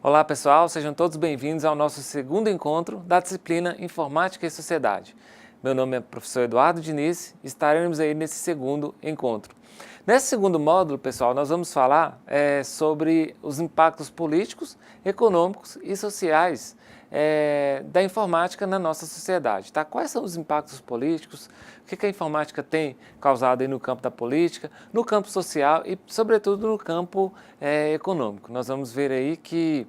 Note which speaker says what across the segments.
Speaker 1: Olá pessoal, sejam todos bem-vindos ao nosso segundo encontro da disciplina Informática e Sociedade. Meu nome é professor Eduardo Diniz e estaremos aí nesse segundo encontro. Nesse segundo módulo, pessoal, nós vamos falar sobre os impactos políticos, econômicos e sociais da informática na nossa sociedade. Tá? Quais são os impactos políticos, o que a informática tem causado aí no campo da política, no campo social e, sobretudo, no campo econômico. Nós vamos ver aí que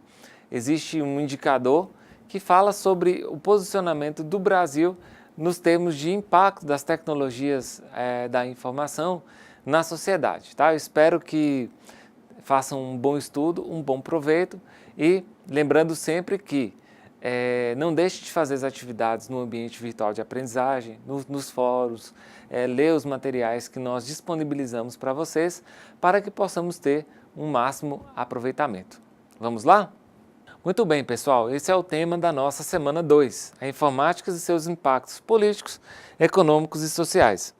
Speaker 1: existe um indicador que fala sobre o posicionamento do Brasil nos termos de impacto das tecnologias da informação na sociedade. Tá? Eu espero que façam um bom estudo, um bom proveito e lembrando sempre que não deixe de fazer as atividades no ambiente virtual de aprendizagem, nos fóruns, ler os materiais que nós disponibilizamos para vocês, para que possamos ter um máximo aproveitamento. Vamos lá? Muito bem, pessoal, esse é o tema da nossa semana 2, a informática e seus impactos políticos, econômicos e sociais.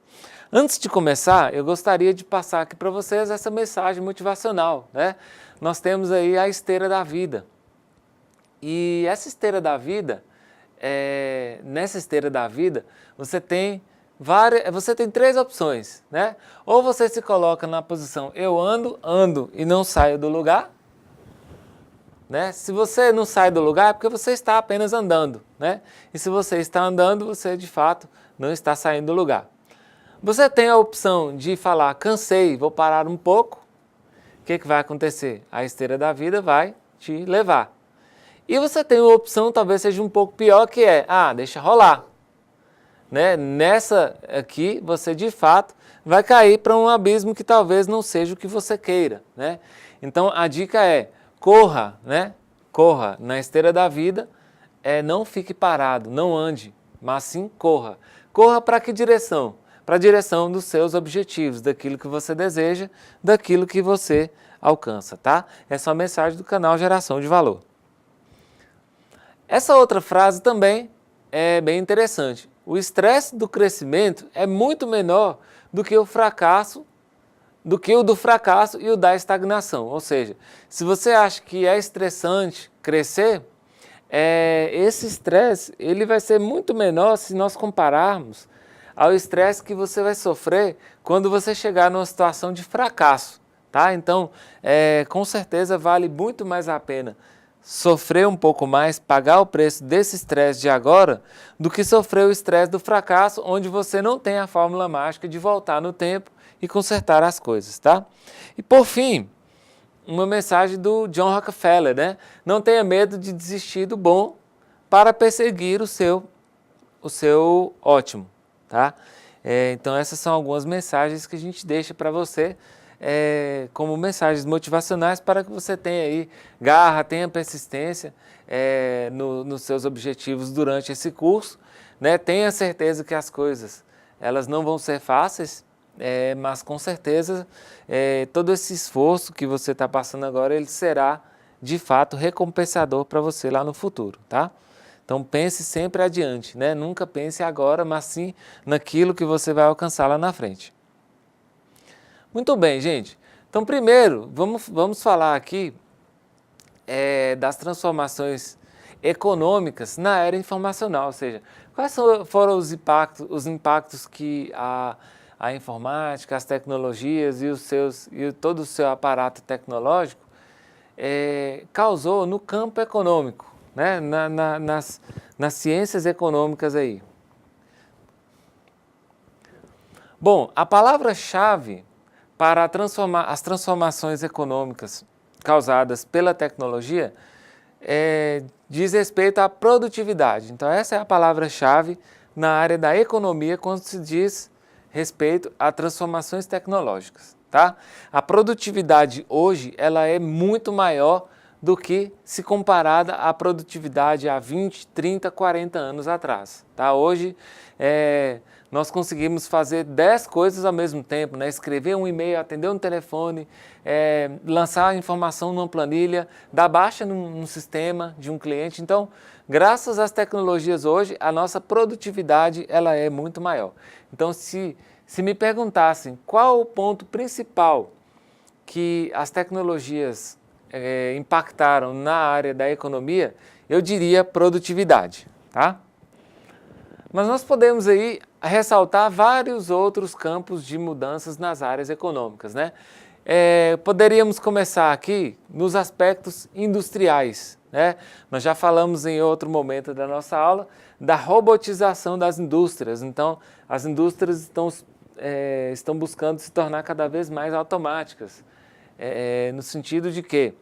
Speaker 1: Antes de começar, eu gostaria de passar aqui para vocês essa mensagem motivacional, né? Nós temos aí a esteira da vida. E essa esteira da vida, nessa esteira da vida, você tem três opções, né? Ou você se coloca na posição eu ando e não saio do lugar, né? Se você não sai do lugar é porque você está apenas andando, né? E se você está andando, você de fato não está saindo do lugar. Você tem a opção de falar cansei, vou parar um pouco. O que vai acontecer? A esteira da vida vai te levar. E você tem uma opção, talvez seja um pouco pior, que é, deixa rolar. Né? Nessa aqui, você de fato vai cair para um abismo que talvez não seja o que você queira. Né? Então, a dica é, corra, né? Corra na esteira da vida, não fique parado, não ande, mas sim corra. Corra para que direção? Para a direção dos seus objetivos, daquilo que você deseja, daquilo que você alcança, tá? Essa é a mensagem do canal Geração de Valor. Essa outra frase também é bem interessante. O estresse do crescimento é muito menor do que o fracasso, do fracasso e o da estagnação. Ou seja, se você acha que é estressante crescer, esse estresse ele vai ser muito menor se nós compararmos ao estresse que você vai sofrer quando você chegar numa situação de fracasso. Tá? Então, com certeza vale muito mais a pena sofrer um pouco mais, pagar o preço desse estresse de agora, do que sofrer o estresse do fracasso, onde você não tem a fórmula mágica de voltar no tempo e consertar as coisas, tá? E por fim, uma mensagem do John Rockefeller, né? Não tenha medo de desistir do bom para perseguir o seu ótimo, tá? Então essas são algumas mensagens que a gente deixa para você, como mensagens motivacionais para que você tenha aí garra, tenha persistência nos seus objetivos durante esse curso, né? Tenha certeza que as coisas elas não vão ser fáceis, mas com certeza todo esse esforço que você está passando agora, ele será de fato recompensador para você lá no futuro, tá? Então pense sempre adiante, né? Nunca pense agora, mas sim naquilo que você vai alcançar lá na frente. Muito bem, gente. Então, primeiro, vamos falar aqui das transformações econômicas na era informacional, ou seja, quais foram os impactos que a informática, as tecnologias e todo o seu aparato tecnológico causou no campo econômico, né? nas ciências econômicas aí. Bom, a palavra-chave para as transformações econômicas causadas pela tecnologia diz respeito à produtividade. Então essa é a palavra-chave na área da economia quando se diz respeito a transformações tecnológicas. Tá? A produtividade hoje ela é muito maior do que se comparada à produtividade há 20, 30, 40 anos atrás. Tá? Hoje nós conseguimos fazer 10 coisas ao mesmo tempo, né? Escrever um e-mail, atender um telefone, lançar a informação numa planilha, dar baixa num sistema de um cliente. Então, graças às tecnologias hoje, a nossa produtividade ela é muito maior. Então, se me perguntassem qual o ponto principal que as tecnologias impactaram na área da economia, eu diria produtividade, tá? Mas nós podemos aí ressaltar vários outros campos de mudanças nas áreas econômicas, né? Poderíamos começar aqui nos aspectos industriais, né? Nós já falamos em outro momento da nossa aula da robotização das indústrias. Então, as indústrias estão buscando se tornar cada vez mais automáticas, no sentido de que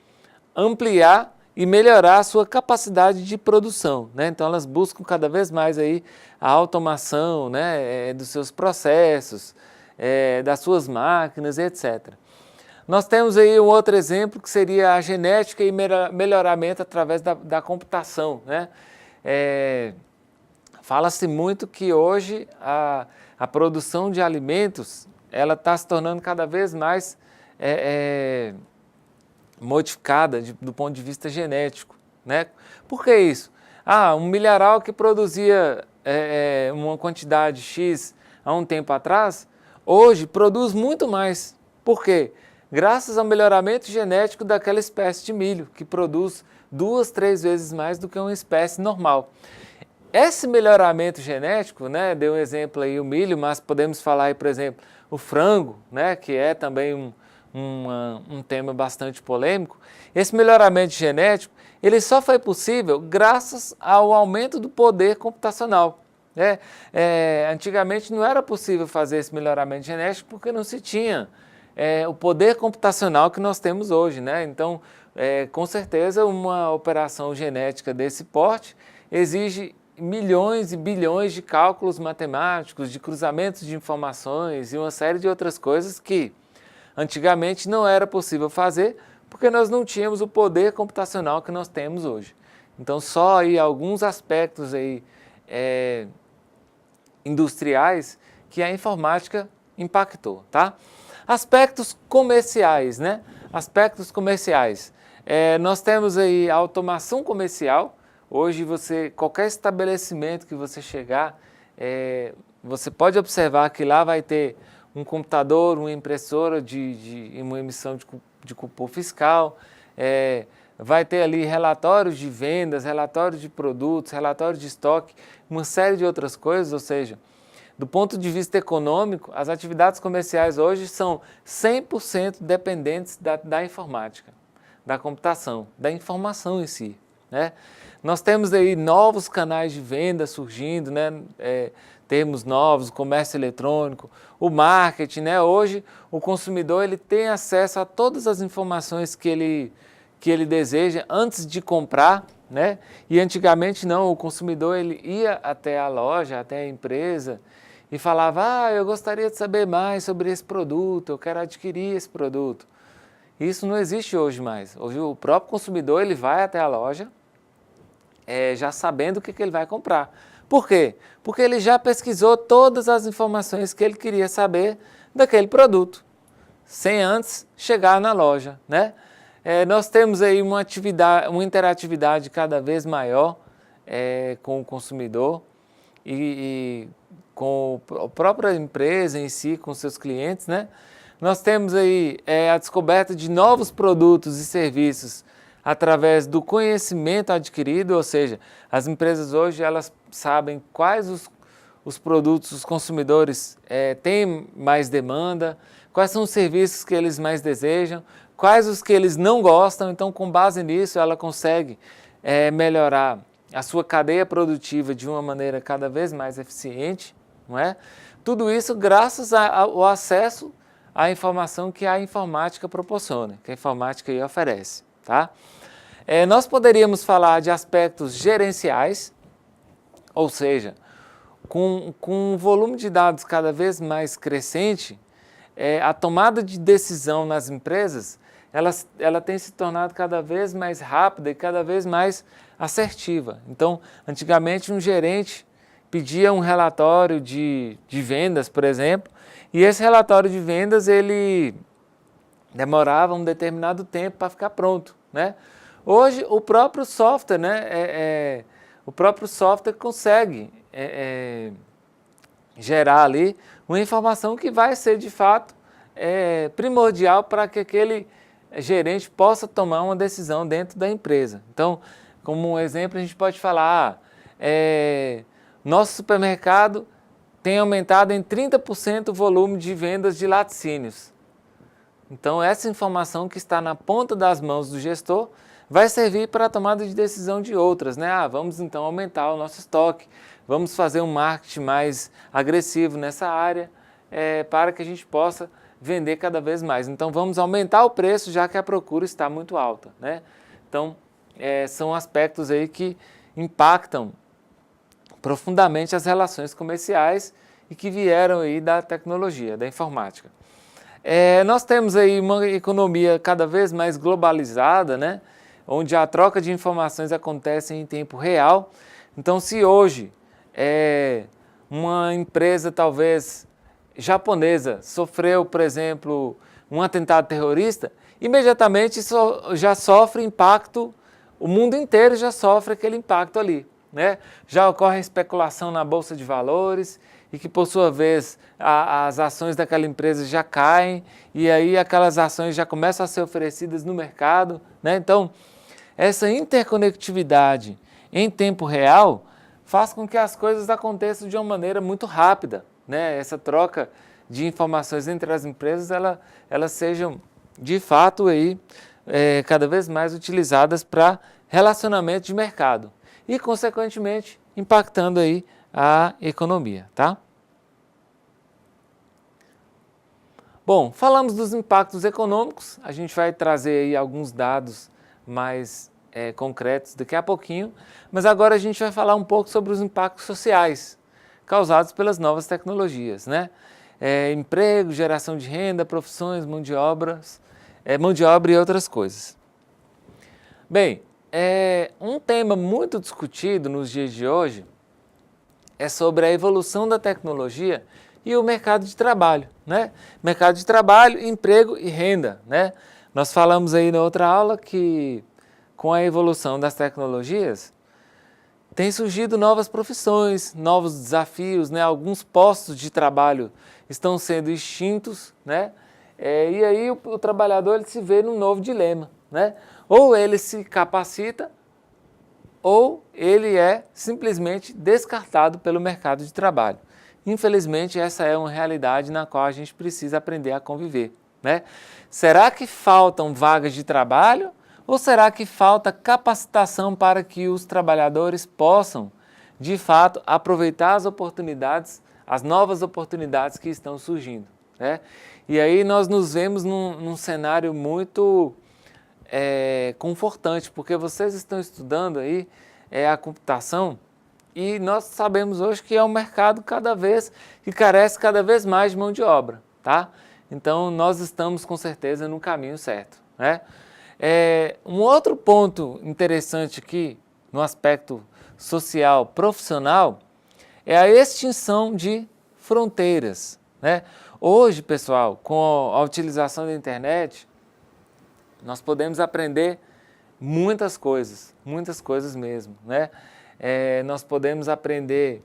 Speaker 1: ampliar e melhorar a sua capacidade de produção, né? Então elas buscam cada vez mais aí a automação, né, dos seus processos, das suas máquinas, etc. Nós temos aí um outro exemplo que seria a genética e melhoramento através da computação, né? Fala-se muito que hoje a produção de alimentos ela está se tornando cada vez mais modificada do ponto de vista genético, né? Por que isso? Um milharal que produzia uma quantidade X há um tempo atrás, hoje produz muito mais. Por quê? Graças ao melhoramento genético daquela espécie de milho, que produz 2, 3 vezes mais do que uma espécie normal. Esse melhoramento genético, né, deu um exemplo aí o milho, mas podemos falar aí, por exemplo, o frango, né, que é também um tema bastante polêmico. Esse melhoramento genético, ele só foi possível graças ao aumento do poder computacional, né? Antigamente não era possível fazer esse melhoramento genético porque não se tinha o poder computacional que nós temos hoje, né? Então, com certeza, uma operação genética desse porte exige milhões e bilhões de cálculos matemáticos, de cruzamentos de informações e uma série de outras coisas que antigamente não era possível fazer porque nós não tínhamos o poder computacional que nós temos hoje. Então, só aí alguns aspectos aí, industriais que a informática impactou, tá? Aspectos comerciais, né? Aspectos comerciais. Nós temos aí a automação comercial. Hoje, qualquer estabelecimento que você chegar, você pode observar que lá vai ter um computador, uma impressora de uma emissão de cupom fiscal, vai ter ali relatórios de vendas, relatórios de produtos, relatórios de estoque, uma série de outras coisas, ou seja, do ponto de vista econômico, as atividades comerciais hoje são 100% dependentes da informática, da computação, da informação em si, né? Nós temos aí novos canais de venda surgindo, né? Termos novos, o comércio eletrônico, o marketing, né? Hoje o consumidor ele tem acesso a todas as informações que ele deseja antes de comprar, né? E antigamente não, o consumidor ele ia até a loja, até a empresa e falava, eu gostaria de saber mais sobre esse produto, eu quero adquirir esse produto. Isso não existe hoje mais. Hoje o próprio consumidor ele vai até a loja já sabendo o que ele vai comprar. Por quê? Porque ele já pesquisou todas as informações que ele queria saber daquele produto, sem antes chegar na loja, né? Nós temos aí uma interatividade cada vez maior com o consumidor e com a própria empresa em si, com seus clientes, né? Nós temos aí a descoberta de novos produtos e serviços através do conhecimento adquirido, ou seja, as empresas hoje elas sabem quais os produtos os consumidores têm mais demanda, quais são os serviços que eles mais desejam, quais os que eles não gostam, então com base nisso ela consegue melhorar a sua cadeia produtiva de uma maneira cada vez mais eficiente, não é? Tudo isso graças ao acesso à informação que a informática proporciona, que a informática aí oferece, tá? Nós poderíamos falar de aspectos gerenciais, ou seja, com um volume de dados cada vez mais crescente, a tomada de decisão nas empresas, ela tem se tornado cada vez mais rápida e cada vez mais assertiva. Então, antigamente um gerente pedia um relatório de vendas, por exemplo, e esse relatório de vendas ele demorava um determinado tempo para ficar pronto, né? Hoje o próprio software, né, o próprio software consegue gerar ali uma informação que vai ser de fato primordial para que aquele gerente possa tomar uma decisão dentro da empresa. Então, como um exemplo, a gente pode falar, nosso supermercado tem aumentado em 30% o volume de vendas de laticínios. Então, essa informação que está na ponta das mãos do gestor vai servir para a tomada de decisão de outras, né? Vamos então aumentar o nosso estoque, vamos fazer um marketing mais agressivo nessa área para que a gente possa vender cada vez mais. Então, vamos aumentar o preço já que a procura está muito alta, né? Então, são aspectos aí que impactam profundamente as relações comerciais e que vieram aí da tecnologia, da informática. Nós temos aí uma economia cada vez mais globalizada, né? Onde a troca de informações acontece em tempo real. Então, se hoje uma empresa talvez japonesa sofreu, por exemplo, um atentado terrorista, imediatamente já sofre impacto, o mundo inteiro já sofre aquele impacto ali, né? Já ocorre a especulação na bolsa de valores e que, por sua vez, as ações daquela empresa já caem e aí aquelas ações já começam a ser oferecidas no mercado, né? Então, essa interconectividade em tempo real faz com que as coisas aconteçam de uma maneira muito rápida, né? Essa troca de informações entre as empresas, elas sejam, de fato, aí, cada vez mais utilizadas para relacionamento de mercado e, consequentemente, impactando aí a economia, tá? Bom, falamos dos impactos econômicos, a gente vai trazer aí alguns dados mais concretos daqui a pouquinho, mas agora a gente vai falar um pouco sobre os impactos sociais causados pelas novas tecnologias, né? Emprego, geração de renda, profissões, mão de obra e outras coisas. Bem, um tema muito discutido nos dias de hoje é sobre a evolução da tecnologia e o mercado de trabalho, né? Mercado de trabalho, emprego e renda, né? Nós falamos aí na outra aula que com a evolução das tecnologias tem surgido novas profissões, novos desafios, né? Alguns postos de trabalho estão sendo extintos, né? E aí o trabalhador ele se vê num novo dilema, né? Ou ele se capacita ou ele é simplesmente descartado pelo mercado de trabalho. Infelizmente, essa é uma realidade na qual a gente precisa aprender a conviver, né? Será que faltam vagas de trabalho ou será que falta capacitação para que os trabalhadores possam, de fato, aproveitar as oportunidades, as novas oportunidades que estão surgindo, né? E aí nós nos vemos num cenário muito confortante, porque vocês estão estudando aí a computação e nós sabemos hoje que é um mercado que carece cada vez mais de mão de obra, tá? Então nós estamos com certeza no caminho certo, né? Um outro ponto interessante aqui no aspecto social, profissional, é a extinção de fronteiras, né? Hoje, pessoal, com a utilização da internet, nós podemos aprender muitas coisas mesmo, né? Nós podemos aprender,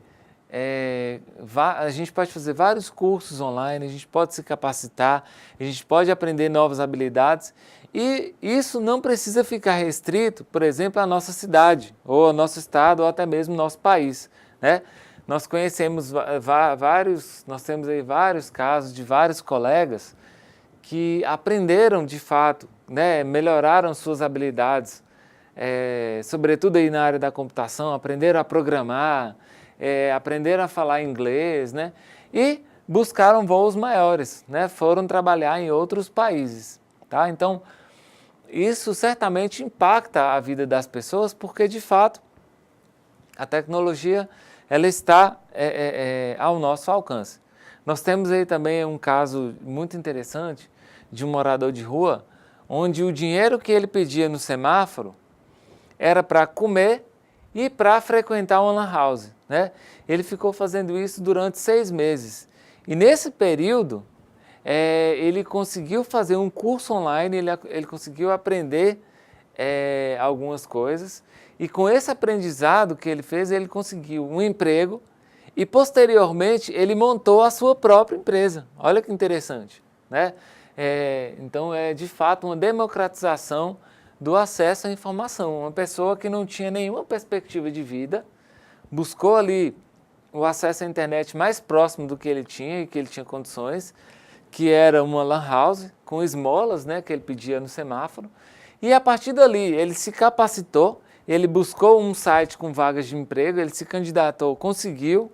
Speaker 1: a gente pode fazer vários cursos online, a gente pode se capacitar, a gente pode aprender novas habilidades e isso não precisa ficar restrito, por exemplo, à nossa cidade, ou ao nosso estado, ou até mesmo ao nosso país, né? Nós conhecemos nós temos aí vários casos de vários colegas que aprenderam de fato, né, melhoraram suas habilidades, sobretudo aí na área da computação, aprenderam a programar, aprenderam a falar inglês, né, e buscaram voos maiores, né, foram trabalhar em outros países, tá? Então, isso certamente impacta a vida das pessoas, porque de fato a tecnologia ela está ao nosso alcance. Nós temos aí também um caso muito interessante de um morador de rua, onde o dinheiro que ele pedia no semáforo era para comer e para frequentar uma lan house, né? Ele ficou fazendo isso durante 6 meses. E nesse período, ele conseguiu fazer um curso online, ele conseguiu aprender algumas coisas, e com esse aprendizado que ele fez, ele conseguiu um emprego e posteriormente ele montou a sua própria empresa. Olha que interessante, né? Então é de fato uma democratização do acesso à informação. Uma pessoa que não tinha nenhuma perspectiva de vida, buscou ali o acesso à internet mais próximo do que ele tinha e que ele tinha condições, que era uma lan house com esmolas, né, que ele pedia no semáforo, e a partir dali ele se capacitou, ele buscou um site com vagas de emprego, ele se candidatou, conseguiu,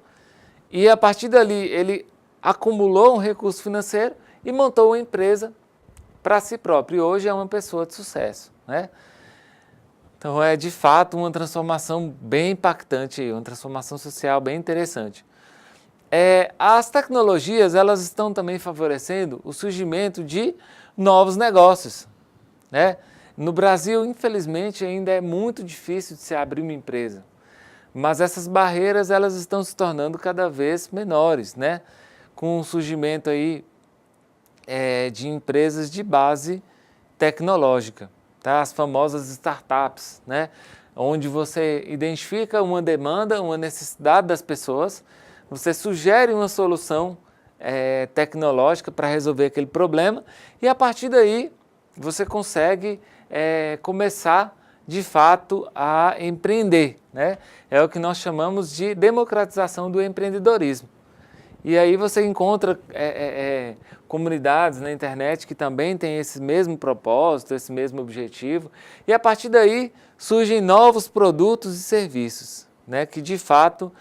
Speaker 1: e a partir dali ele acumulou um recurso financeiro e montou uma empresa para si próprio, e hoje é uma pessoa de sucesso, né? Então é de fato uma transformação bem impactante, uma transformação social bem interessante. As tecnologias, elas estão também favorecendo o surgimento de novos negócios, né? No Brasil, infelizmente, ainda é muito difícil de se abrir uma empresa, mas essas barreiras, elas estão se tornando cada vez menores, né? Com o surgimento aí de empresas de base tecnológica, tá? As famosas startups, né? Onde você identifica uma demanda, uma necessidade das pessoas, você sugere uma solução tecnológica para resolver aquele problema e a partir daí você consegue começar de fato a empreender, né? É o que nós chamamos de democratização do empreendedorismo. E aí você encontra comunidades na internet que também têm esse mesmo propósito, esse mesmo objetivo, e a partir daí surgem novos produtos e serviços, né, que de fato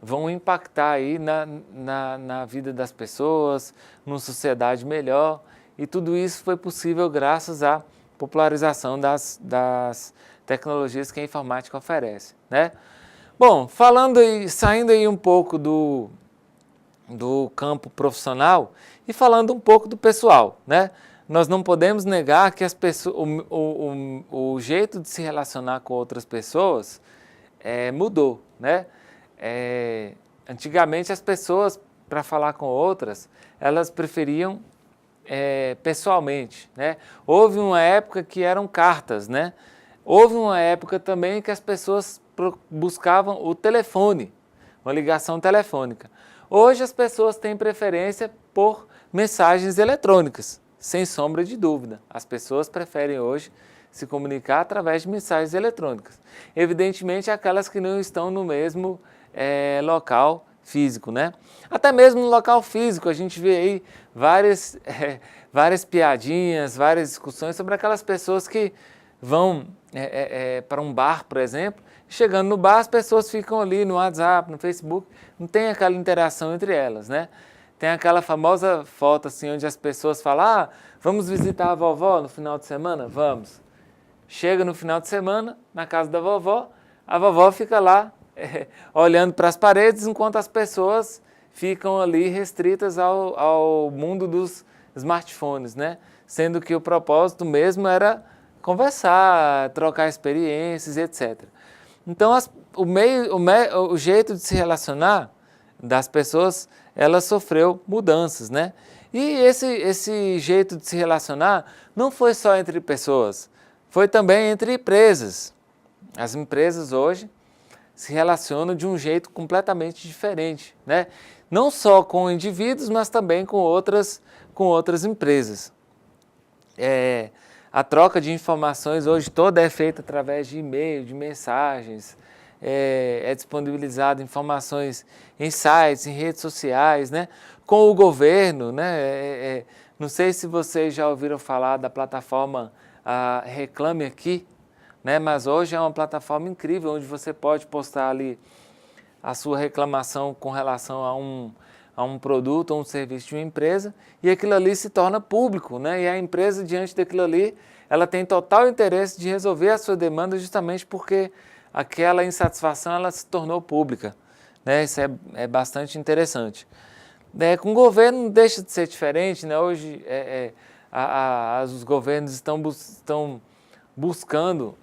Speaker 1: vão impactar aí na vida das pessoas, numa sociedade melhor, e tudo isso foi possível graças à popularização das tecnologias que a informática oferece, né? Bom, saindo aí um pouco do campo profissional e falando um pouco do pessoal, né? Nós não podemos negar que as pessoas, o jeito de se relacionar com outras pessoas mudou, né? Antigamente as pessoas, para falar com outras, elas preferiam pessoalmente, né? Houve uma época que eram cartas, né? Houve uma época também que as pessoas buscavam o telefone, uma ligação telefônica. Hoje as pessoas têm preferência por mensagens eletrônicas, sem sombra de dúvida. As pessoas preferem hoje se comunicar através de mensagens eletrônicas. Evidentemente aquelas que não estão no mesmo local físico, né? Até mesmo no local físico a gente vê aí várias piadinhas, várias discussões sobre aquelas pessoas que vão para um bar, por exemplo. Chegando no bar, as pessoas ficam ali no WhatsApp, no Facebook, não tem aquela interação entre elas, né? Tem aquela famosa foto assim, onde as pessoas falam, vamos visitar a vovó no final de semana? Vamos. Chega no final de semana, na casa da vovó, a vovó fica lá olhando para as paredes, enquanto as pessoas ficam ali restritas ao mundo dos smartphones, né? Sendo que o propósito mesmo era conversar, trocar experiências, etc. Então, o jeito de se relacionar das pessoas, ela sofreu mudanças, né? E esse jeito de se relacionar não foi só entre pessoas, foi também entre empresas. As empresas hoje se relacionam de um jeito completamente diferente, né? Não só com indivíduos, mas também com outras empresas. A troca de informações hoje toda é feita através de e-mail, de mensagens, disponibilizado informações em sites, em redes sociais, né? Com o governo, né? Não sei se vocês já ouviram falar da plataforma Reclame Aqui, né? Mas hoje é uma plataforma incrível, onde você pode postar ali a sua reclamação com relação a um produto ou um serviço de uma empresa, e aquilo ali se torna público, né? E a empresa, diante daquilo ali, ela tem total interesse de resolver a sua demanda justamente porque aquela insatisfação ela se tornou pública, né? Isso é bastante interessante. Com o governo não deixa de ser diferente, né? Hoje os governos estão buscando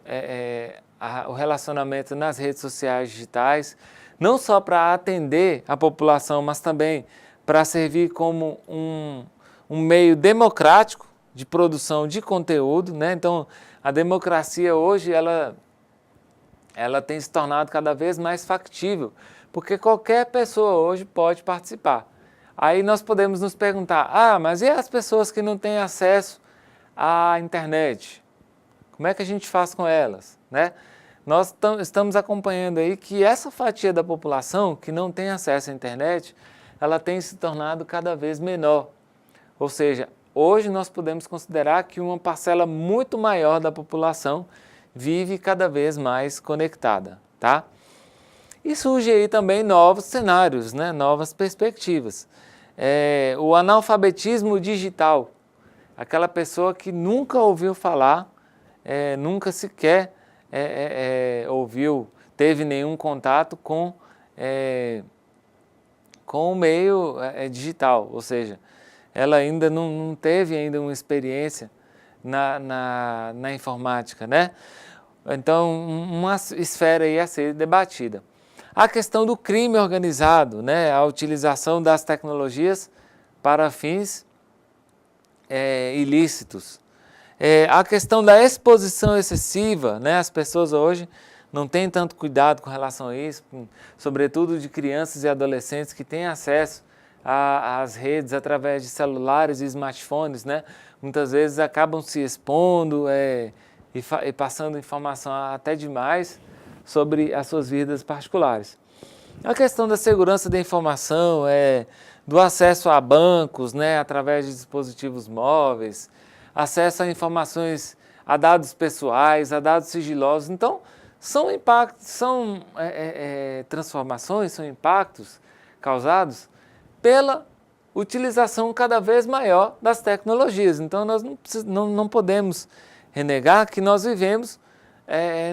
Speaker 1: o relacionamento nas redes sociais digitais, não só para atender a população, mas também para servir como um meio democrático de produção de conteúdo, né? Então, a democracia hoje, ela tem se tornado cada vez mais factível, porque qualquer pessoa hoje pode participar. Aí nós podemos nos perguntar, mas e as pessoas que não têm acesso à internet? Como é que a gente faz com elas, né? Nós estamos acompanhando aí que essa fatia da população que não tem acesso à internet, ela tem se tornado cada vez menor. Ou seja, hoje nós podemos considerar que uma parcela muito maior da população vive cada vez mais conectada, tá? E surge aí também novos cenários, né? Novas perspectivas. O analfabetismo digital, aquela pessoa que nunca ouviu falar, nunca sequer teve nenhum contato com o meio digital, ou seja, ela ainda não teve ainda uma experiência na informática, né? Então, uma esfera aí a ser debatida. A questão do crime organizado, né? A utilização das tecnologias para fins ilícitos. A questão da exposição excessiva, né? As pessoas hoje não têm tanto cuidado com relação a isso, sobretudo de crianças e adolescentes que têm acesso às redes através de celulares e smartphones, né? Muitas vezes acabam se expondo e passando informação até demais sobre as suas vidas particulares. A questão da segurança da informação, do acesso a bancos, né? Através de dispositivos móveis, acesso a informações, a dados pessoais, a dados sigilosos. Então, são impactos, são transformações, são impactos causados pela utilização cada vez maior das tecnologias. Então, nós não podemos renegar que nós vivemos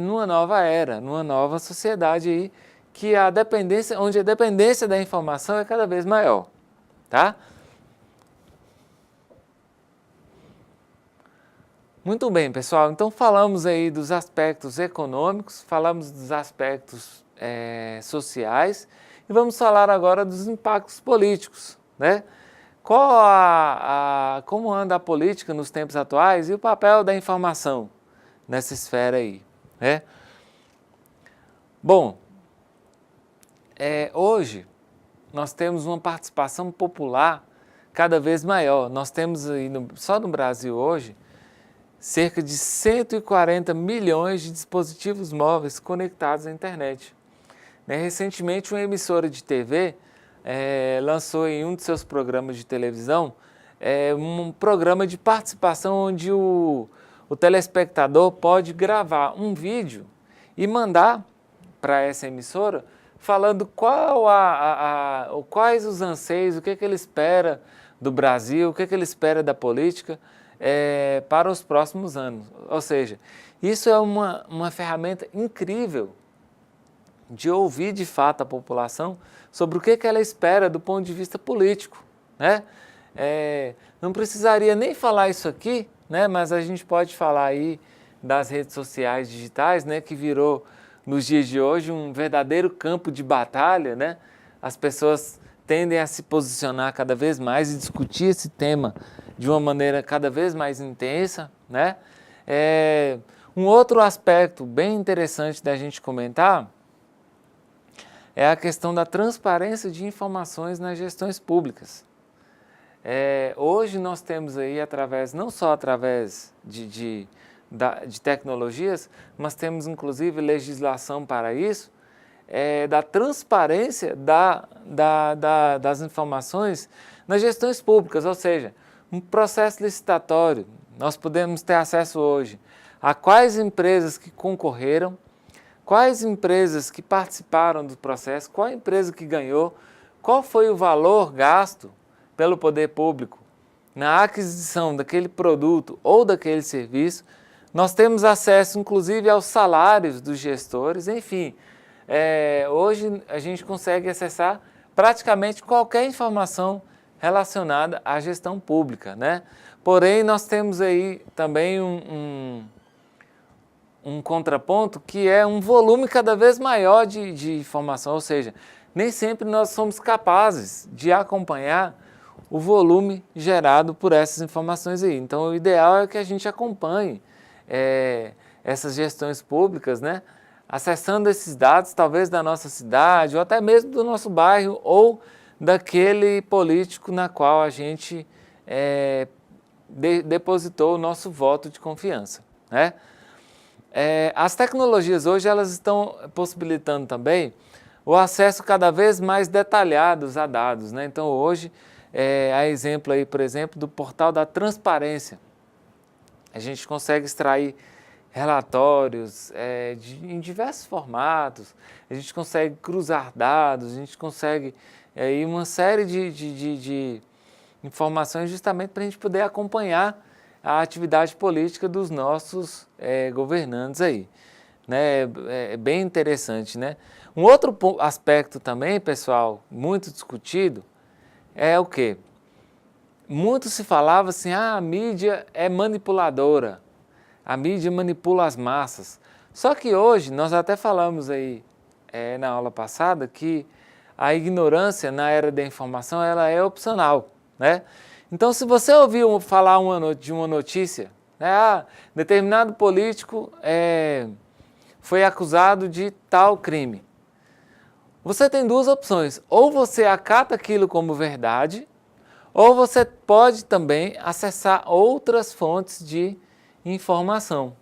Speaker 1: numa nova era, numa nova sociedade aí, onde a dependência da informação é cada vez maior, tá? Muito bem, pessoal, então falamos aí dos aspectos econômicos, falamos dos aspectos sociais e vamos falar agora dos impactos políticos, né? Como anda a política nos tempos atuais e o papel da informação nessa esfera aí, né? Bom, hoje nós temos uma participação popular cada vez maior. Nós temos aí, só no Brasil hoje, cerca de 140 milhões de dispositivos móveis conectados à internet. Recentemente, uma emissora de TV lançou em um de seus programas de televisão um programa de participação onde o telespectador pode gravar um vídeo e mandar para essa emissora falando quais os anseios, o que ele espera do Brasil, o que ele espera da política para os próximos anos. Ou seja, isso é uma ferramenta incrível de ouvir de fato a população sobre o que ela espera do ponto de vista político, né? Não precisaria nem falar isso aqui, né? Mas a gente pode falar aí das redes sociais digitais, né? Que virou, nos dias de hoje, um verdadeiro campo de batalha, né? As pessoas tendem a se posicionar cada vez mais e discutir esse tema de uma maneira cada vez mais intensa, né? Um outro aspecto bem interessante da gente comentar é a questão da transparência de informações nas gestões públicas. Hoje nós temos aí, não só através de tecnologias, mas temos inclusive legislação para isso, da transparência das informações nas gestões públicas, ou seja, um processo licitatório. Nós podemos ter acesso hoje a quais empresas que concorreram, quais empresas que participaram do processo, qual empresa que ganhou, qual foi o valor gasto pelo poder público na aquisição daquele produto ou daquele serviço. Nós temos acesso, inclusive, aos salários dos gestores, enfim. Hoje a gente consegue acessar praticamente qualquer informação relacionada à gestão pública, né? Porém, nós temos aí também um contraponto que é um volume cada vez maior de informação, ou seja, nem sempre nós somos capazes de acompanhar o volume gerado por essas informações aí. Então, o ideal é que a gente acompanhe essas gestões públicas, né? Acessando esses dados, talvez da nossa cidade, ou até mesmo do nosso bairro, ou daquele político na qual a gente depositou o nosso voto de confiança, né? As tecnologias hoje elas estão possibilitando também o acesso cada vez mais detalhado a dados, né? Então hoje, há exemplo aí, por exemplo, do portal da transparência. A gente consegue extrair relatórios em diversos formatos, a gente consegue cruzar dados, a gente consegue uma série de informações justamente para a gente poder acompanhar a atividade política dos nossos governantes aí, né? É bem interessante, né? Um outro aspecto também, pessoal, muito discutido, é o quê? Muito se falava assim, a mídia é manipuladora, a mídia manipula as massas. Só que hoje, nós até falamos aí na aula passada, que a ignorância na era da informação ela é opcional, né? Então, se você ouviu falar de uma notícia, né, determinado político foi acusado de tal crime, você tem duas opções: ou você acata aquilo como verdade, ou você pode também acessar outras fontes de informação,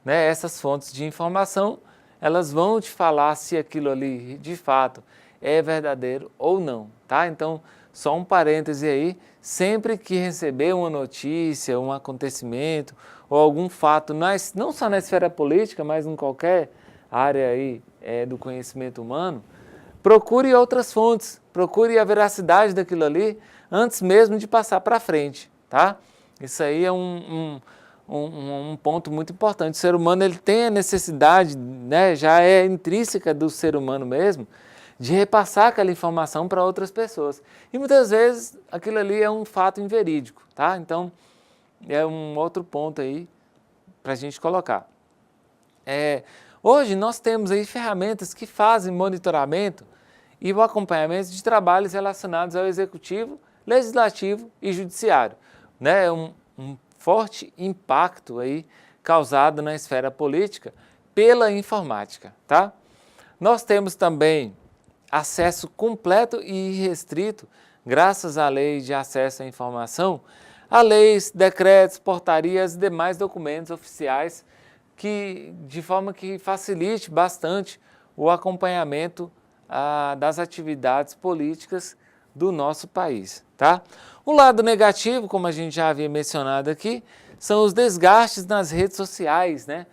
Speaker 1: né? Essas fontes de informação, elas vão te falar se aquilo ali de fato é verdadeiro ou não, tá? Então, só um parêntese aí, sempre que receber uma notícia, um acontecimento ou algum fato, não só na esfera política, mas em qualquer área aí do conhecimento humano, procure outras fontes, procure a veracidade daquilo ali antes mesmo de passar para frente, tá? Isso aí é um ponto muito importante. O ser humano ele tem a necessidade, né, já é intrínseca do ser humano mesmo, de repassar aquela informação para outras pessoas. E muitas vezes aquilo ali é um fato inverídico, tá? Então, é um outro ponto aí para a gente colocar. Hoje nós temos aí ferramentas que fazem monitoramento e o acompanhamento de trabalhos relacionados ao executivo, legislativo e judiciário, né? Um forte impacto aí causado na esfera política pela informática, tá? Nós temos também acesso completo e irrestrito, graças à Lei de Acesso à Informação, a leis, decretos, portarias e demais documentos oficiais de forma que facilite bastante o acompanhamento das atividades políticas do nosso país, tá? O lado negativo, como a gente já havia mencionado aqui, são os desgastes nas redes sociais, né?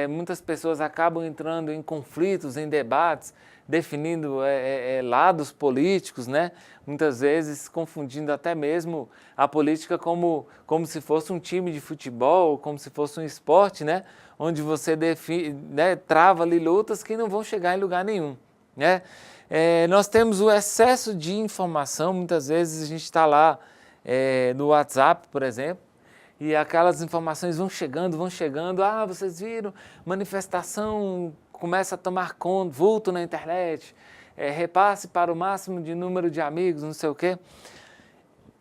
Speaker 1: Muitas pessoas acabam entrando em conflitos, em debates, definindo lados políticos, né? Muitas vezes confundindo até mesmo a política como se fosse um time de futebol, como se fosse um esporte, né? Onde você trava ali lutas que não vão chegar em lugar nenhum, né? Nós temos o excesso de informação, muitas vezes a gente está lá no WhatsApp, por exemplo, e aquelas informações vão chegando, vocês viram, manifestação começa a tomar conta, vulto na internet, repasse para o máximo de número de amigos, não sei o quê.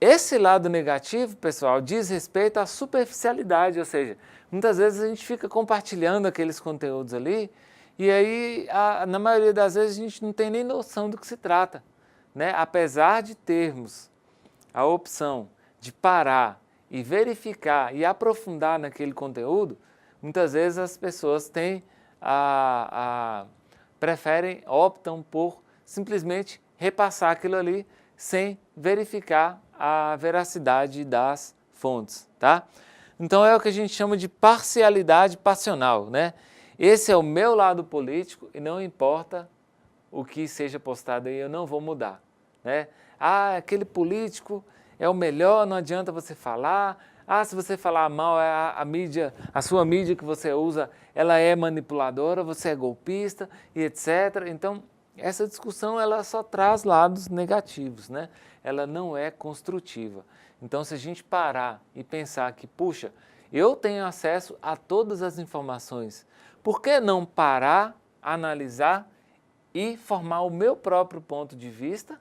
Speaker 1: Esse lado negativo, pessoal, diz respeito à superficialidade, ou seja, muitas vezes a gente fica compartilhando aqueles conteúdos ali, e aí, na maioria das vezes, a gente não tem nem noção do que se trata, né? Apesar de termos a opção de parar e verificar e aprofundar naquele conteúdo, muitas vezes as pessoas optam por simplesmente repassar aquilo ali sem verificar a veracidade das fontes, tá? Então é o que a gente chama de parcialidade passional, né? Esse é o meu lado político e não importa o que seja postado aí, eu não vou mudar, né? Aquele político é o melhor, não adianta você falar. Se você falar mal, a sua mídia que você usa, ela é manipuladora, você é golpista e etc. Então, essa discussão ela só traz lados negativos, né? Ela não é construtiva. Então, se a gente parar e pensar que, puxa, eu tenho acesso a todas as informações, por que não parar, analisar e formar o meu próprio ponto de vista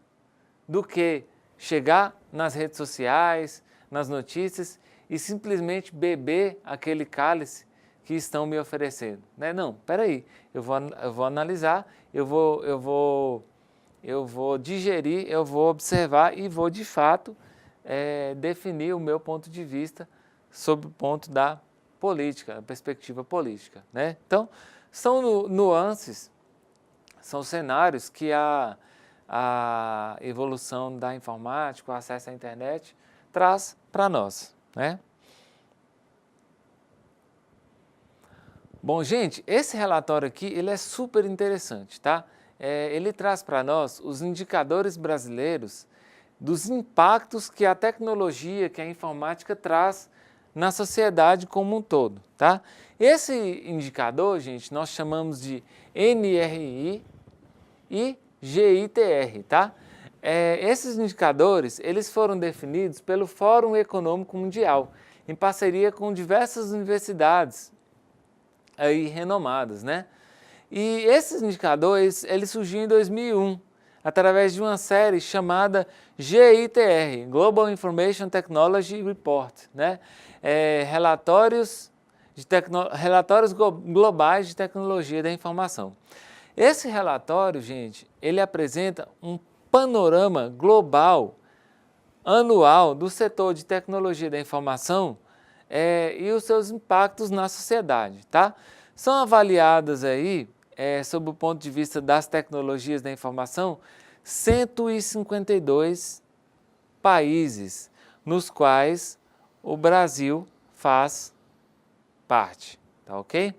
Speaker 1: do que chegar nas redes sociais, nas notícias e simplesmente beber aquele cálice que estão me oferecendo, né? Não, peraí, eu vou analisar, eu vou eu vou digerir, eu vou observar e vou, de fato, definir o meu ponto de vista sobre o ponto da política, a perspectiva política, né? Então, são nuances, são cenários que a evolução da informática, o acesso à internet, traz para nós, né? Bom, gente, esse relatório aqui, ele é super interessante, tá? Ele traz para nós os indicadores brasileiros dos impactos que a tecnologia, que a informática traz na sociedade como um todo, tá? Esse indicador, gente, nós chamamos de NRI e GITR, tá? Esses indicadores, eles foram definidos pelo Fórum Econômico Mundial, em parceria com diversas universidades aí renomadas, né? E esses indicadores, eles surgiram em 2001, através de uma série chamada GITR, Global Information Technology Report, né? Relatórios globais de tecnologia da informação. Esse relatório, gente, ele apresenta um panorama global, anual, do setor de tecnologia da informação e os seus impactos na sociedade, tá? São avaliadas aí, sob o ponto de vista das tecnologias da informação, 152 países, nos quais o Brasil faz parte, tá ok?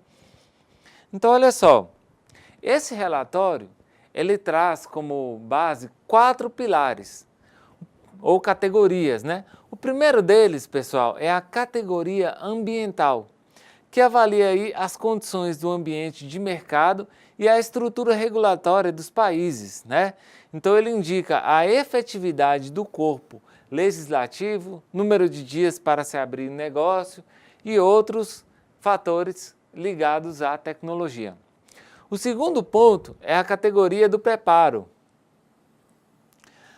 Speaker 1: Então, olha só, esse relatório, ele traz como base 4 pilares, ou categorias, né? O primeiro deles, pessoal, é a categoria ambiental, que avalia aí as condições do ambiente de mercado e a estrutura regulatória dos países, né? Então ele indica a efetividade do corpo legislativo, número de dias para se abrir negócio e outros fatores ligados à tecnologia. O segundo ponto é a categoria do preparo.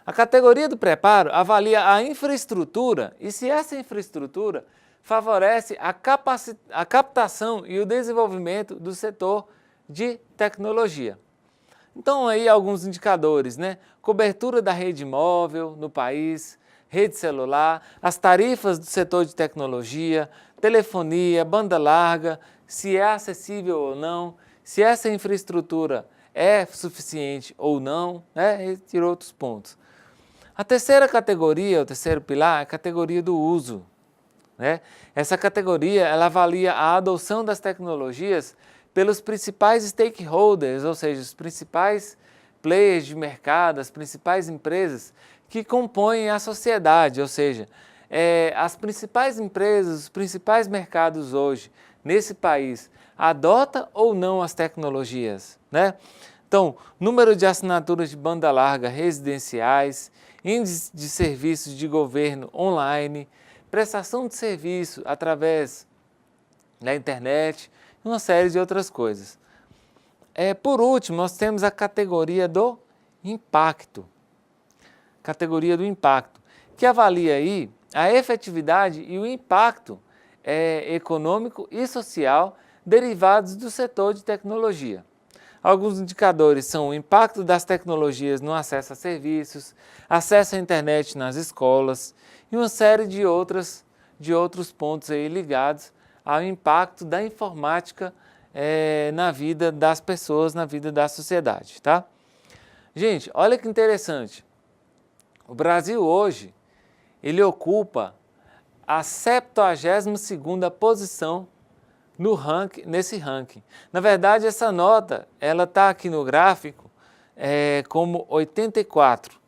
Speaker 1: A categoria do preparo avalia a infraestrutura e se essa infraestrutura favorece a captação e o desenvolvimento do setor de tecnologia. Então, aí alguns indicadores, né? Cobertura da rede móvel no país, rede celular, as tarifas do setor de tecnologia, telefonia, banda larga, se é acessível ou não, se essa infraestrutura é suficiente ou não, né? Entre outros pontos. A terceira categoria, o terceiro pilar, é a categoria do uso, né? Essa categoria ela avalia a adoção das tecnologias pelos principais stakeholders, ou seja, os principais players de mercado, as principais empresas que compõem a sociedade, ou seja, as principais empresas, os principais mercados hoje nesse país adota ou não as tecnologias, né? Então, número de assinaturas de banda larga residenciais, índice de serviços de governo online, prestação de serviço através da internet e uma série de outras coisas. Por último, nós temos a categoria do impacto. Categoria do impacto, que avalia aí a efetividade e o impacto econômico e social derivados do setor de tecnologia. Alguns indicadores são o impacto das tecnologias no acesso a serviços, acesso à internet nas escolas e uma série de outros pontos aí ligados ao impacto da informática na vida das pessoas, na vida da sociedade, tá? Gente, olha que interessante. O Brasil hoje, ele ocupa a 72ª posição nesse ranking. Na verdade, essa nota, ela está aqui no gráfico como 84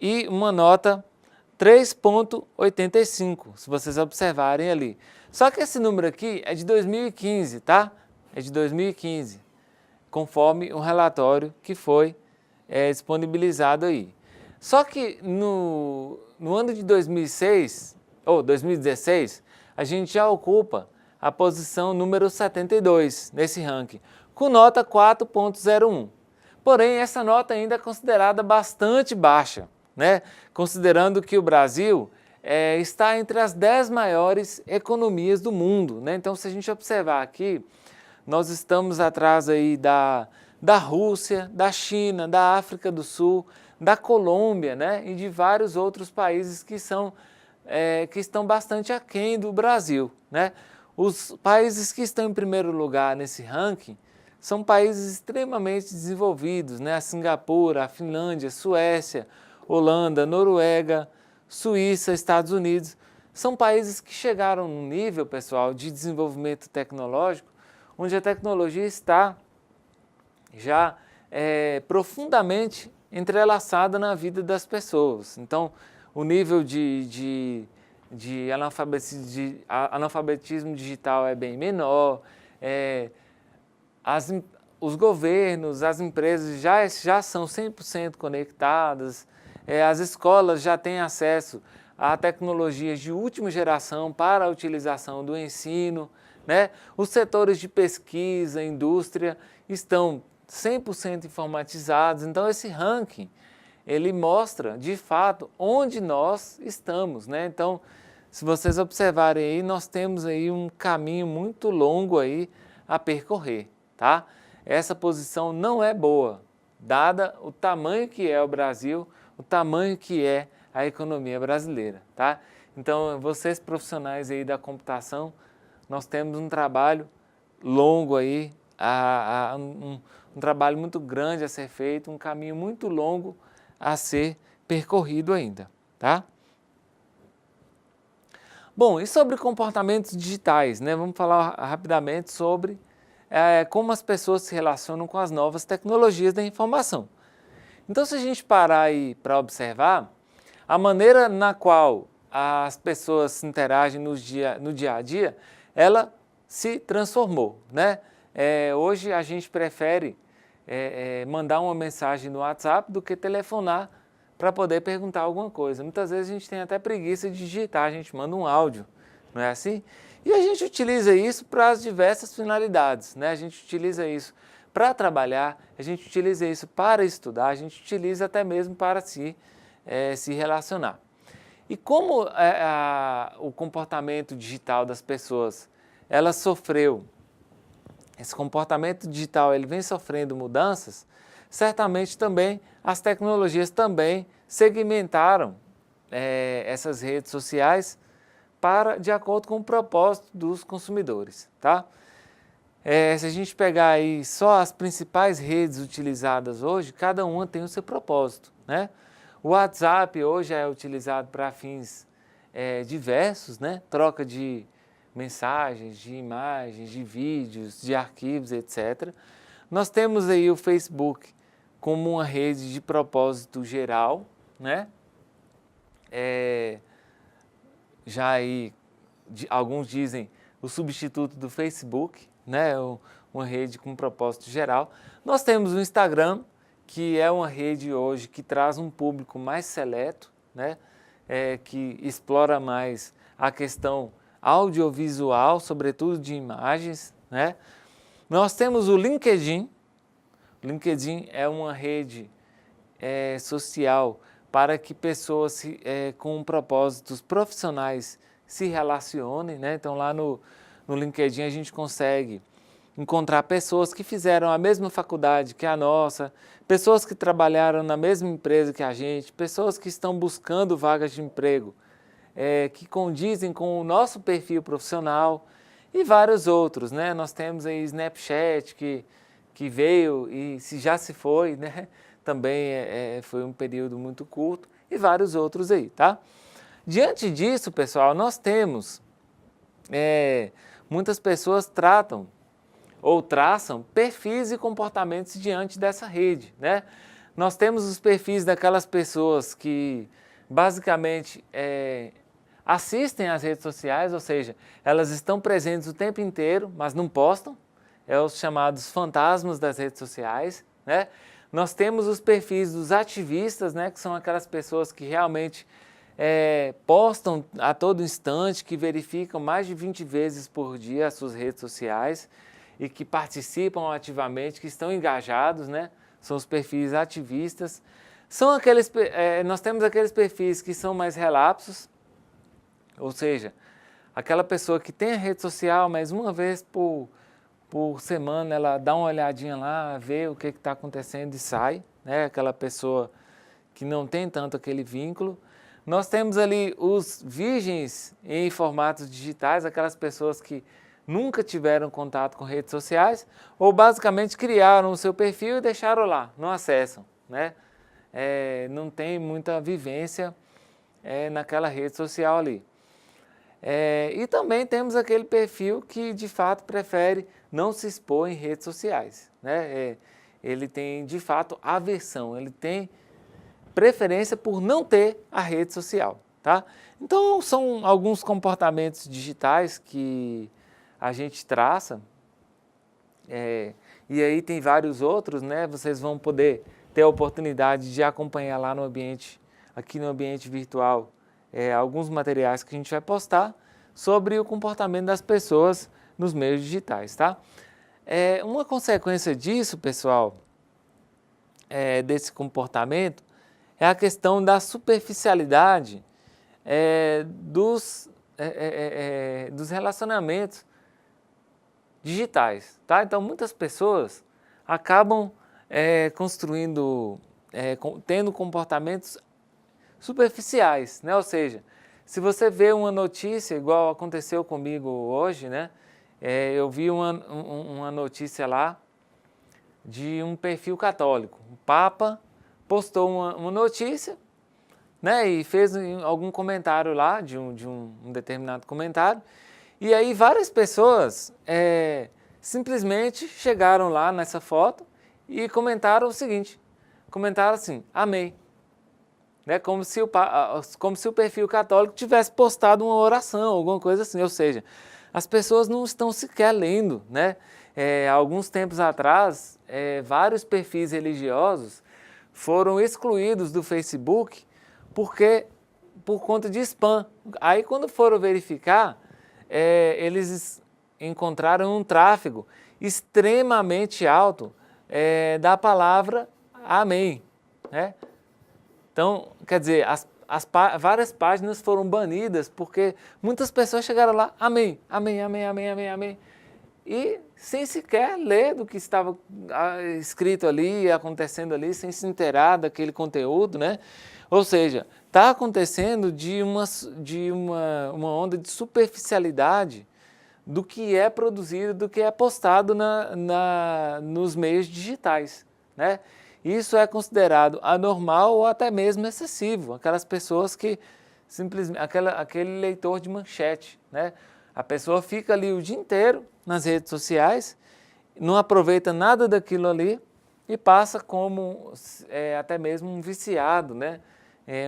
Speaker 1: e uma nota 3,85, se vocês observarem ali. Só que esse número aqui é de 2015, tá? É de 2015, conforme o relatório que foi disponibilizado aí. Só que no ano de 2016, a gente já ocupa a posição número 72 nesse ranking, com nota 4,01. Porém, essa nota ainda é considerada bastante baixa, né? Considerando que o Brasil está entre as 10 maiores economias do mundo, né? Então, se a gente observar aqui, nós estamos atrás aí da da Rússia, da China, da África do Sul, da Colômbia, né? E de vários outros países que estão bastante aquém do Brasil, né? Os países que estão em primeiro lugar nesse ranking são países extremamente desenvolvidos, né? A Singapura, a Finlândia, Suécia, Holanda, Noruega, Suíça, Estados Unidos. São países que chegaram num nível, pessoal, de desenvolvimento tecnológico, onde a tecnologia está já profundamente entrelaçada na vida das pessoas. Então, o nível de analfabetismo digital é bem menor, os governos, as empresas já são 100% conectadas, as escolas já têm acesso a tecnologias de última geração para a utilização do ensino, né? Os setores de pesquisa, indústria estão 100% informatizados. Então, esse ranking, ele mostra, de fato, onde nós estamos, né? Então, se vocês observarem aí, nós temos aí um caminho muito longo aí a percorrer, tá? Essa posição não é boa, dada o tamanho que é o Brasil, o tamanho que é a economia brasileira, tá? Então, vocês profissionais aí da computação, nós temos um trabalho longo aí, um trabalho muito grande a ser feito, um caminho muito longo a ser percorrido ainda, tá? Bom, e sobre comportamentos digitais, né? Vamos falar rapidamente sobre como as pessoas se relacionam com as novas tecnologias da informação. Então, se a gente parar aí para observar, a maneira na qual as pessoas se interagem no dia a dia, ela se transformou, né? Hoje a gente prefere mandar uma mensagem no WhatsApp do que telefonar para poder perguntar alguma coisa. Muitas vezes a gente tem até preguiça de digitar, a gente manda um áudio, não é assim? E a gente utiliza isso para as diversas finalidades, né? A gente utiliza isso para trabalhar, a gente utiliza isso para estudar, a gente utiliza até mesmo para se relacionar. E como o comportamento digital das pessoas, ela sofreu, esse comportamento digital ele vem sofrendo mudanças, certamente também as tecnologias também segmentaram essas redes sociais de acordo com o propósito dos consumidores, tá? Se a gente pegar aí só as principais redes utilizadas hoje, cada uma tem o seu propósito, né? O WhatsApp hoje é utilizado para fins diversos, né? Troca de mensagens, de imagens, de vídeos, de arquivos, etc. Nós temos aí o Facebook como uma rede de propósito geral, né? Já aí, alguns dizem o substituto do Facebook, né? Uma rede com propósito geral. Nós temos o Instagram, que é uma rede hoje que traz um público mais seleto, né? Que explora mais a questão audiovisual, sobretudo de imagens, né? Nós temos o LinkedIn. O LinkedIn é uma rede social para que pessoas com propósitos profissionais se relacionem, né? Então, lá no LinkedIn a gente consegue encontrar pessoas que fizeram a mesma faculdade que a nossa, pessoas que trabalharam na mesma empresa que a gente, pessoas que estão buscando vagas de emprego que condizem com o nosso perfil profissional e vários outros, né? Nós temos aí Snapchat que veio e já se foi, né? Também foi um período muito curto e vários outros aí, tá? Diante disso, pessoal, nós temos muitas pessoas tratam ou traçam perfis e comportamentos diante dessa rede, né? Nós temos os perfis daquelas pessoas que basicamente assistem às redes sociais, ou seja, elas estão presentes o tempo inteiro, mas não postam, os chamados fantasmas das redes sociais, né? Nós temos os perfis dos ativistas, né, que são aquelas pessoas que realmente postam a todo instante, que verificam mais de 20 vezes por dia as suas redes sociais e que participam ativamente, que estão engajados, né? São os perfis ativistas. Nós temos aqueles perfis que são mais relapsos, ou seja, aquela pessoa que tem a rede social, mas uma vez por por semana ela dá uma olhadinha lá, vê o que está acontecendo e sai, né? Aquela pessoa que não tem tanto aquele vínculo. Nós temos ali os virgens em formatos digitais, aquelas pessoas que nunca tiveram contato com redes sociais ou basicamente criaram o seu perfil e deixaram lá, não acessam, né? Não tem muita vivência naquela rede social ali. E também temos aquele perfil que de fato prefere não se expor em redes sociais, né? Ele tem de fato aversão, ele tem preferência por não ter a rede social, tá? Então são alguns comportamentos digitais que a gente traça, e aí tem vários outros, né? Vocês vão poder ter a oportunidade de acompanhar lá no ambiente, aqui no ambiente virtual, alguns materiais que a gente vai postar sobre o comportamento das pessoas nos meios digitais, tá? Uma consequência disso, pessoal, desse comportamento, é a questão da superficialidade dos relacionamentos digitais, tá? Então, muitas pessoas acabam tendo comportamentos superficiais, né? Ou seja, se você vê uma notícia, igual aconteceu comigo hoje, né? Eu vi uma notícia lá de um perfil católico. O Papa postou uma notícia, né? E fez algum comentário lá, de um determinado comentário. E aí várias pessoas simplesmente chegaram lá nessa foto e comentaram o seguinte, comentaram assim, amém. Né? Como se o perfil católico tivesse postado uma oração, alguma coisa assim, ou seja, as pessoas não estão sequer lendo, né? Alguns tempos atrás, vários perfis religiosos foram excluídos do Facebook por conta de spam. Aí quando foram verificar, eles encontraram um tráfego extremamente alto da palavra amém, né? Então, quer dizer, várias páginas foram banidas porque muitas pessoas chegaram lá, amém, amém, amém, amém, amém, amém, e sem sequer ler do que estava escrito ali, acontecendo ali, sem se inteirar daquele conteúdo, né? Ou seja, está acontecendo de uma onda de superficialidade do que é produzido, do que é postado nos meios digitais, né? Isso é considerado anormal ou até mesmo excessivo. Aquelas pessoas que simplesmente, aquele leitor de manchete, né? A pessoa fica ali o dia inteiro nas redes sociais, não aproveita nada daquilo ali e passa como até mesmo um viciado, né?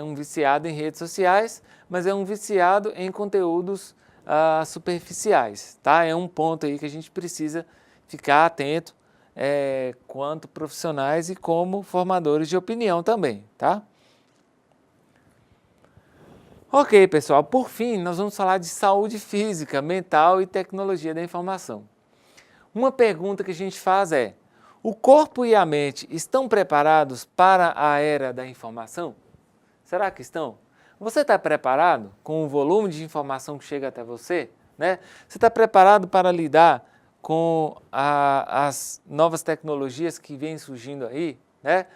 Speaker 1: Um viciado em redes sociais, mas é um viciado em conteúdos superficiais, tá? É um ponto aí que a gente precisa ficar atento quanto profissionais e como formadores de opinião também, tá? Ok, pessoal, por fim, nós vamos falar de saúde física, mental e tecnologia da informação. Uma pergunta que a gente faz é, o corpo e a mente estão preparados para a era da informação? Será que estão? Você está preparado com o volume de informação que chega até você, né? Você está preparado para lidar com as novas tecnologias que vêm surgindo aí, né?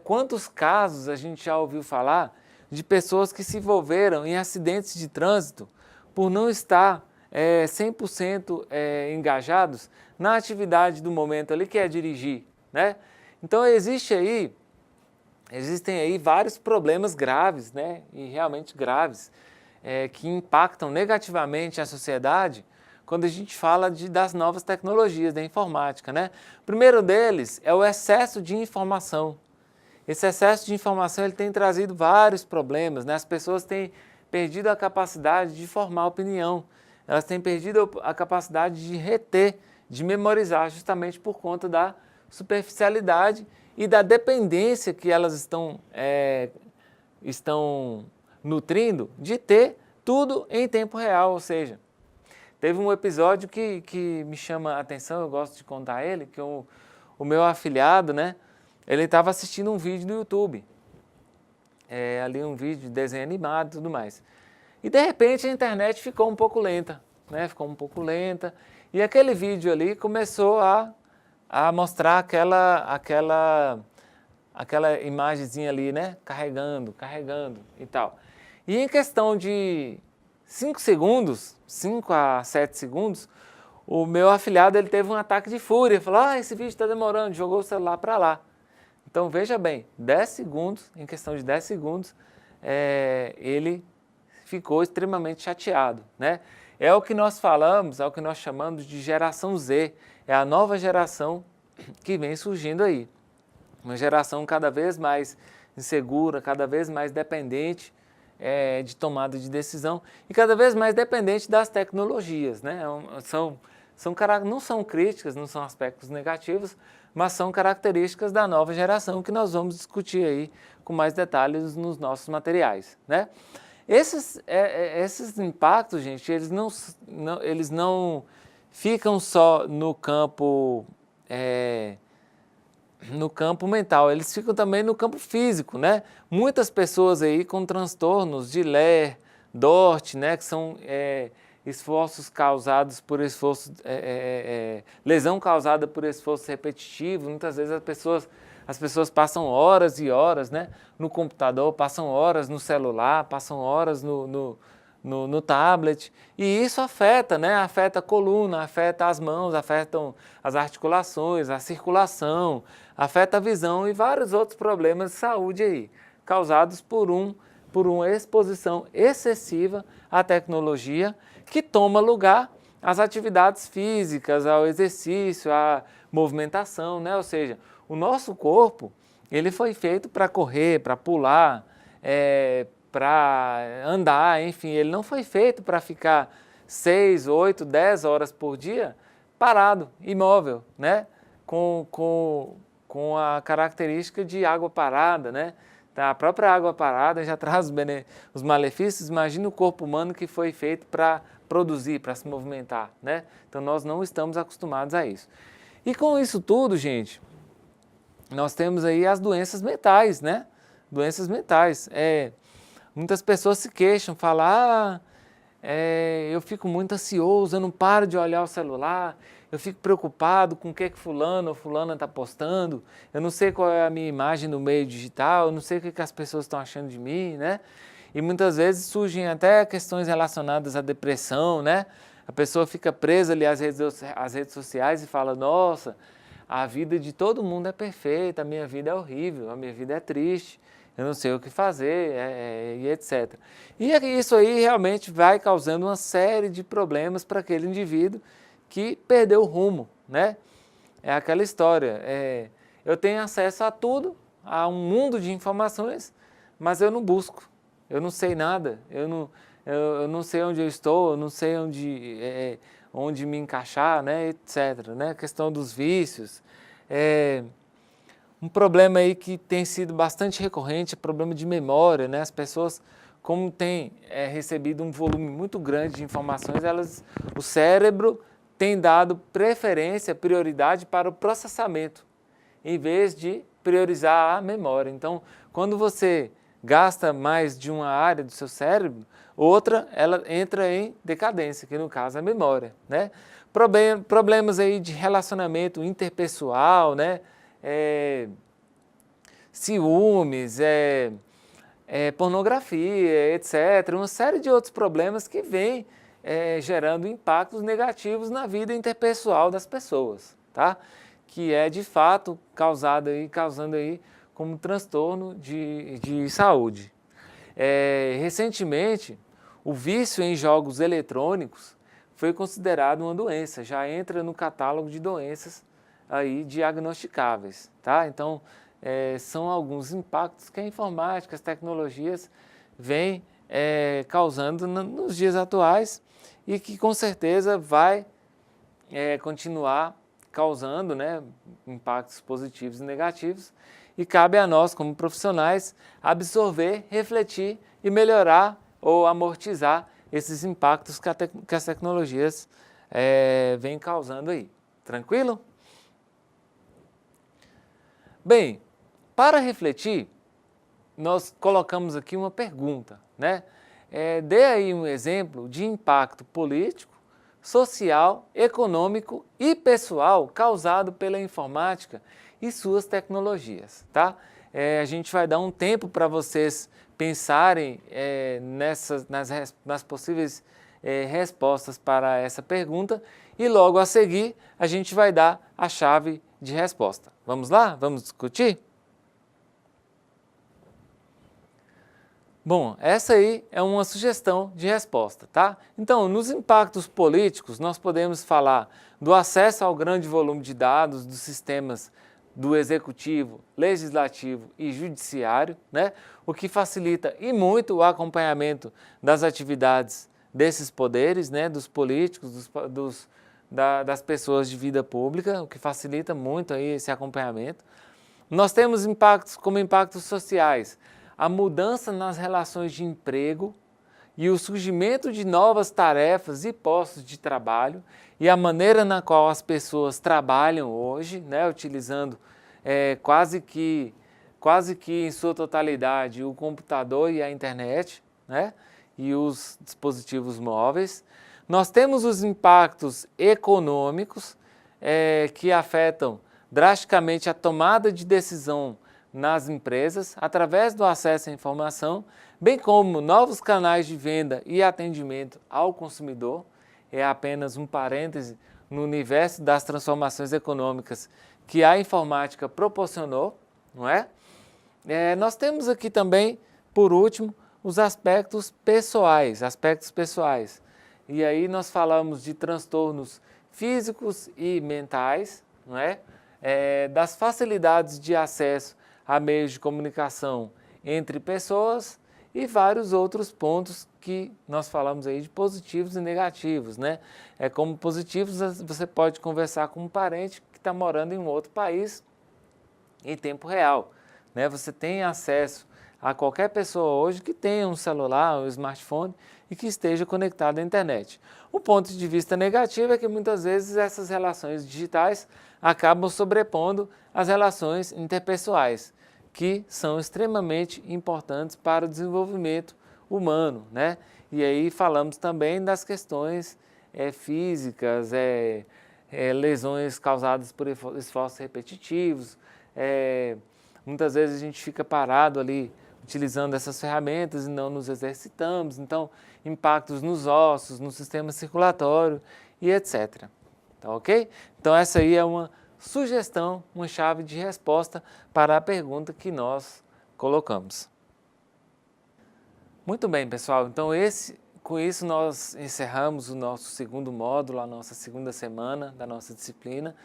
Speaker 1: Quantos casos a gente já ouviu falar de pessoas que se envolveram em acidentes de trânsito por não estar 100% engajados na atividade do momento ali, que é dirigir, né? Então existem aí vários problemas graves, né? E realmente graves, que impactam negativamente a sociedade quando a gente fala das novas tecnologias, da informática, né? O primeiro deles é o excesso de informação. Esse excesso de informação ele tem trazido vários problemas, né? As pessoas têm perdido a capacidade de formar opinião, elas têm perdido a capacidade de reter, de memorizar, justamente por conta da superficialidade e da dependência que elas estão nutrindo de ter tudo em tempo real, ou seja, teve um episódio que me chama a atenção, eu gosto de contar ele, que o meu afilhado, né, ele estava assistindo um vídeo no YouTube, ali um vídeo de desenho animado e tudo mais. E de repente a internet ficou um pouco lenta, né, ficou um pouco lenta, E aquele vídeo ali começou a mostrar aquela imagenzinha ali, né? Carregando e tal. E em questão de 5 segundos, 5 a 7 segundos, o meu afilhado ele teve um ataque de fúria, falou, esse vídeo está demorando, jogou o celular para lá. Então veja bem, 10 segundos, em questão de 10 segundos, ele ficou extremamente chateado, né? É o que nós falamos, é o que nós chamamos de geração Z, é a nova geração que vem surgindo aí. Uma geração cada vez mais insegura, cada vez mais dependente de tomada de decisão e cada vez mais dependente das tecnologias, né? Não são críticas, não são aspectos negativos, mas são características da nova geração que nós vamos discutir aí com mais detalhes nos nossos materiais, né? Esses impactos, gente, eles não ficam só no campo mental, eles ficam também no campo físico, né? Muitas pessoas aí com transtornos de Lehr, Dort, né? Que são esforços causados por lesão causada por esforço repetitivo. Muitas vezes as pessoas passam horas e horas, né, no computador, passam horas no celular, passam horas no tablet, e isso afeta, né? Afeta a coluna, afeta as mãos, afetam as articulações, a circulação, afeta a visão e vários outros problemas de saúde aí, causados por uma exposição excessiva à tecnologia que toma lugar às atividades físicas, ao exercício, à movimentação, né? Ou seja, o nosso corpo, ele foi feito para correr, para pular, para andar, enfim, ele não foi feito para ficar 6, 8, 10 horas por dia parado, imóvel, né? Com a característica de água parada, né? A própria água parada já traz os malefícios. Imagina o corpo humano que foi feito para produzir, para se movimentar, né? Então nós não estamos acostumados a isso. E com isso tudo, gente, nós temos aí as doenças mentais, né? Doenças mentais. Muitas pessoas se queixam, falam, eu fico muito ansioso, eu não paro de olhar o celular, eu fico preocupado com o que fulano ou fulana está postando, eu não sei qual é a minha imagem no meio digital, eu não sei o que as pessoas estão achando de mim, né? E muitas vezes surgem até questões relacionadas à depressão, né? A pessoa fica presa ali às redes sociais e fala, nossa, a vida de todo mundo é perfeita, a minha vida é horrível, a minha vida é triste, eu não sei o que fazer, e etc. E isso aí realmente vai causando uma série de problemas para aquele indivíduo que perdeu o rumo, né? É aquela história, eu tenho acesso a tudo, a um mundo de informações, mas eu não busco, eu não sei nada, eu não sei onde eu estou, eu não sei onde me encaixar, né, etc. Né? A questão dos vícios, um problema aí que tem sido bastante recorrente, é o problema de memória, né? As pessoas, como têm recebido um volume muito grande de informações, o cérebro tem dado preferência, prioridade para o processamento, em vez de priorizar a memória. Então, quando você gasta mais de uma área do seu cérebro, outra ela entra em decadência, que no caso é a memória, né? Problemas aí de relacionamento interpessoal, né? Ciúmes, pornografia, etc. Uma série de outros problemas que vêm gerando impactos negativos na vida interpessoal das pessoas, tá? Que é de fato causando aí como transtorno de saúde. Recentemente, o vício em jogos eletrônicos foi considerado uma doença, já entra no catálogo de doenças aí diagnosticáveis, tá? Então, são alguns impactos que a informática, as tecnologias vêm causando nos dias atuais e que com certeza vai continuar causando, né, impactos positivos e negativos, e cabe a nós, como profissionais, absorver, refletir e melhorar ou amortizar esses impactos que as tecnologias vêm causando aí. Tranquilo? Bem, para refletir, nós colocamos aqui uma pergunta, né? Dê aí um exemplo de impacto político, social, econômico e pessoal causado pela informática e suas tecnologias, tá? A gente vai dar um tempo para vocês pensarem nas possíveis respostas para essa pergunta e logo a seguir a gente vai dar a chave de resposta. Vamos lá? Vamos discutir? Bom, essa aí é uma sugestão de resposta, tá? Então, nos impactos políticos, nós podemos falar do acesso ao grande volume de dados dos sistemas do Executivo, Legislativo e Judiciário, né? O que facilita e muito o acompanhamento das atividades desses poderes, né? Dos políticos, das pessoas de vida pública, o que facilita muito aí esse acompanhamento. Nós temos impactos como impactos sociais, a mudança nas relações de emprego e o surgimento de novas tarefas e postos de trabalho e a maneira na qual as pessoas trabalham hoje, né, utilizando quase que em sua totalidade o computador e a internet, né, e os dispositivos móveis. Nós temos os impactos econômicos que afetam drasticamente a tomada de decisão nas empresas, através do acesso à informação, bem como novos canais de venda e atendimento ao consumidor. É apenas um parêntese no universo das transformações econômicas que a informática proporcionou, não é? Nós temos aqui também, por último, os aspectos pessoais. E aí nós falamos de transtornos físicos e mentais, não é? Das facilidades de acesso a meios de comunicação entre pessoas e vários outros pontos que nós falamos aí de positivos e negativos, né? Como positivos, você pode conversar com um parente que está morando em um outro país em tempo real, né? Você tem acesso a qualquer pessoa hoje que tenha um celular, um smartphone e que esteja conectado à internet. O ponto de vista negativo é que muitas vezes essas relações digitais acabam sobrepondo as relações interpessoais, que são extremamente importantes para o desenvolvimento humano, né? E aí falamos também das questões físicas, lesões causadas por esforços repetitivos. Muitas vezes a gente fica parado ali utilizando essas ferramentas e não nos exercitamos, então impactos nos ossos, no sistema circulatório e etc. Tá ok? Então essa aí é uma sugestão, uma chave de resposta para a pergunta que nós colocamos. Muito bem, pessoal, então com isso nós encerramos o nosso segundo módulo, a nossa segunda semana da nossa disciplina,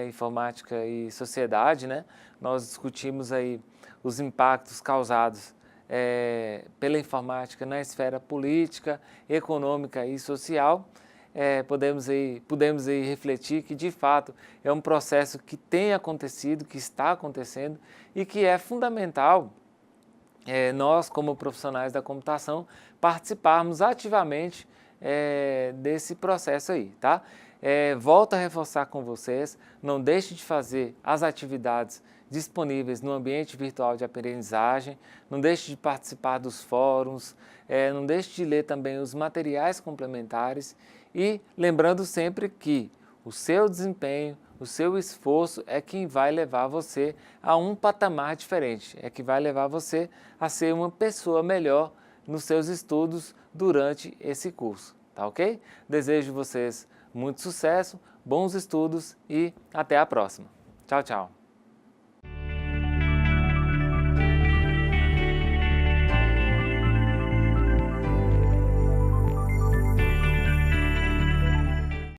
Speaker 1: Informática e Sociedade, né? Nós discutimos aí os impactos causados pela informática na esfera política, econômica e social. Pudemos aí refletir que, de fato, é um processo que tem acontecido, que está acontecendo e que é fundamental nós, como profissionais da computação, participarmos ativamente desse processo aí, tá? Volto a reforçar com vocês, não deixe de fazer as atividades disponíveis no ambiente virtual de aprendizagem, não deixe de participar dos fóruns, não deixe de ler também os materiais complementares e lembrando sempre que o seu desempenho, o seu esforço é quem vai levar você a um patamar diferente, é que vai levar você a ser uma pessoa melhor nos seus estudos durante esse curso, tá ok? Desejo vocês muito sucesso, bons estudos e até a próxima. Tchau, tchau.